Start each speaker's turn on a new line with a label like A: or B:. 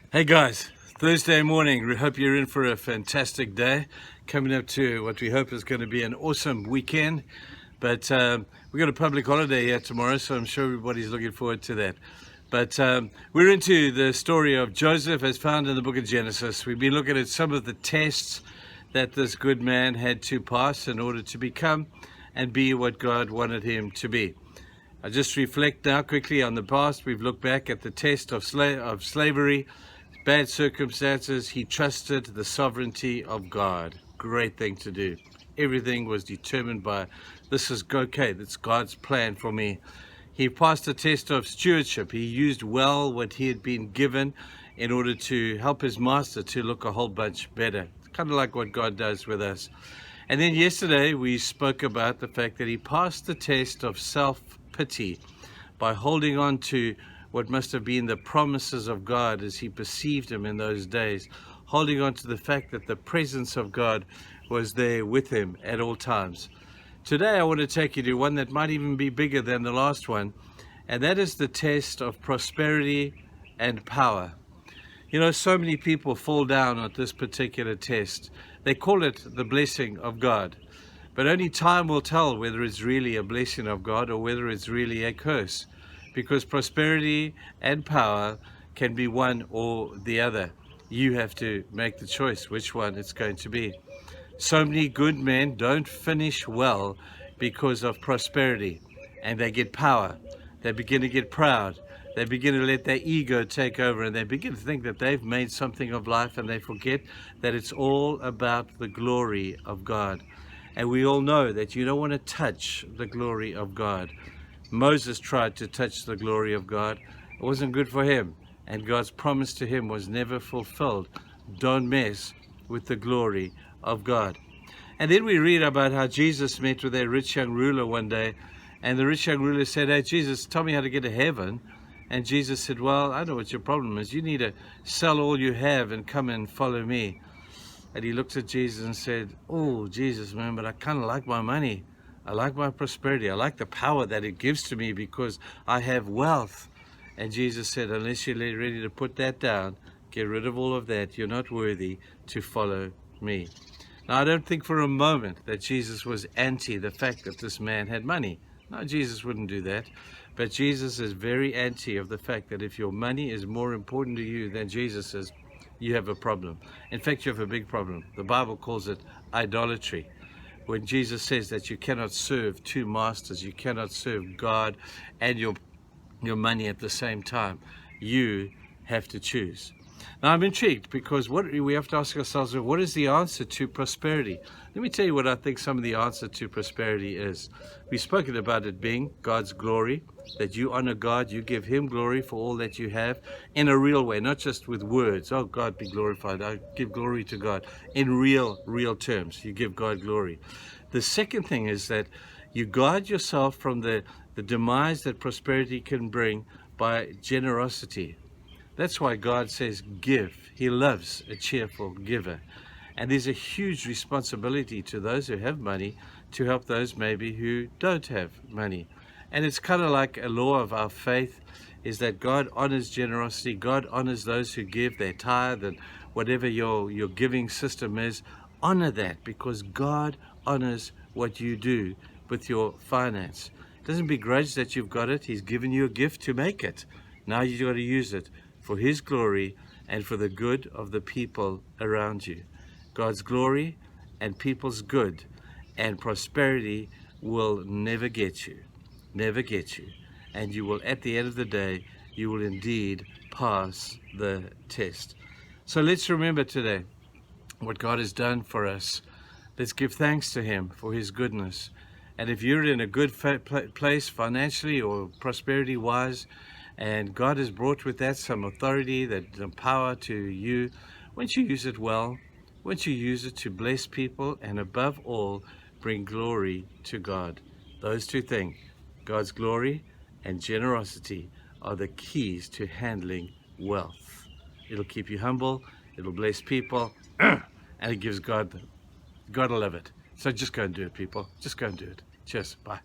A: Hey guys, Thursday morning. We hope you're in for a fantastic day. Coming up to what we hope is going to be an awesome weekend. But we've got a public holiday here tomorrow, so I'm sure everybody's looking forward to that. But we're into the story of Joseph as found in the book of Genesis. We've been looking at some of the tests that this good man had to pass in order to become and be what God wanted him to be. I just reflect now quickly on the past. We've looked back at the test of slavery, bad circumstances. He trusted the sovereignty of God. Great thing to do. Everything was determined by, this is okay, that's God's plan for me. He passed the test of stewardship. He used well what he had been given in order to help his master to look a whole bunch better. It's kind of like what God does with us. And then yesterday we spoke about the fact that he passed the test of self-pity by holding on to what must have been the promises of God as he perceived him in those days, holding on to the fact that the presence of God was there with him at all times. Today I want to take you to one that might even be bigger than the last one, and that is the test of prosperity and power. You know, so many people fall down at this particular test. They call it the blessing of God, but only time will tell whether it's really a blessing of God or whether it's really a curse, because prosperity and power can be one or the other. You have to make the choice which one it's going to be. So many good men don't finish well because of prosperity, and they get power. They begin to get proud. They begin to let their ego take over, and they begin to think that they've made something of life, and they forget that it's all about the glory of God. And we all know that you don't want to touch the glory of God. Moses tried to touch the glory of God. It wasn't good for him, and God's promise to him was never fulfilled. Don't mess with the glory of God. And then we read about how Jesus met with a rich young ruler one day, and the rich young ruler said, "Hey Jesus, tell me how to get to heaven." And Jesus said, "Well, I know what your problem is. You need to sell all you have and come and follow me." And he looked at Jesus and said, "Oh, Jesus, man, but I kind of like my money. I like my prosperity. I like the power that it gives to me because I have wealth." And Jesus said, "Unless you're ready to put that down, get rid of all of that, you're not worthy to follow me." Now, I don't think for a moment that Jesus was anti the fact that this man had money. No, Jesus wouldn't do that. But Jesus is very anti of the fact that if your money is more important to you than Jesus is, you have a problem. In fact, you have a big problem. The Bible calls it idolatry. When Jesus says that you cannot serve two masters, you cannot serve God and your money at the same time. You have to choose. Now I'm intrigued because what we have to ask ourselves is, what is the answer to prosperity? Let me tell you what I think some of the answer to prosperity is. We've spoken about it being God's glory, that you honor God, you give him glory for all that you have in a real way, not just with words. Oh, God be glorified. I give glory to God. In real terms, you give God glory. The second thing is that you guard yourself from the demise that prosperity can bring by generosity. That's why God says give. He loves a cheerful giver. And there's a huge responsibility to those who have money to help those maybe who don't have money. And it's kind of like a law of our faith, is that God honors generosity. God honors those who give their tithe, and whatever your giving system is, honor that, because God honors what you do with your finance. Doesn't begrudge that you've got it. He's given you a gift to make it. Now you've got to use it for his glory and for the good of the people around you. God's glory and people's good and prosperity will never get you. Never get you. And you will, at the end of the day, you will indeed pass the test. So let's remember today what God has done for us. Let's give thanks to him for his goodness. And if you're in a good place financially or prosperity wise, and God has brought with that some authority, some power to you, once you use it well, once you use it to bless people, and above all, bring glory to God. Those two things, God's glory and generosity, are the keys to handling wealth. It'll keep you humble, it'll bless people, and it gives God, God will love it. So just go and do it, people. Just go and do it. Cheers. Bye.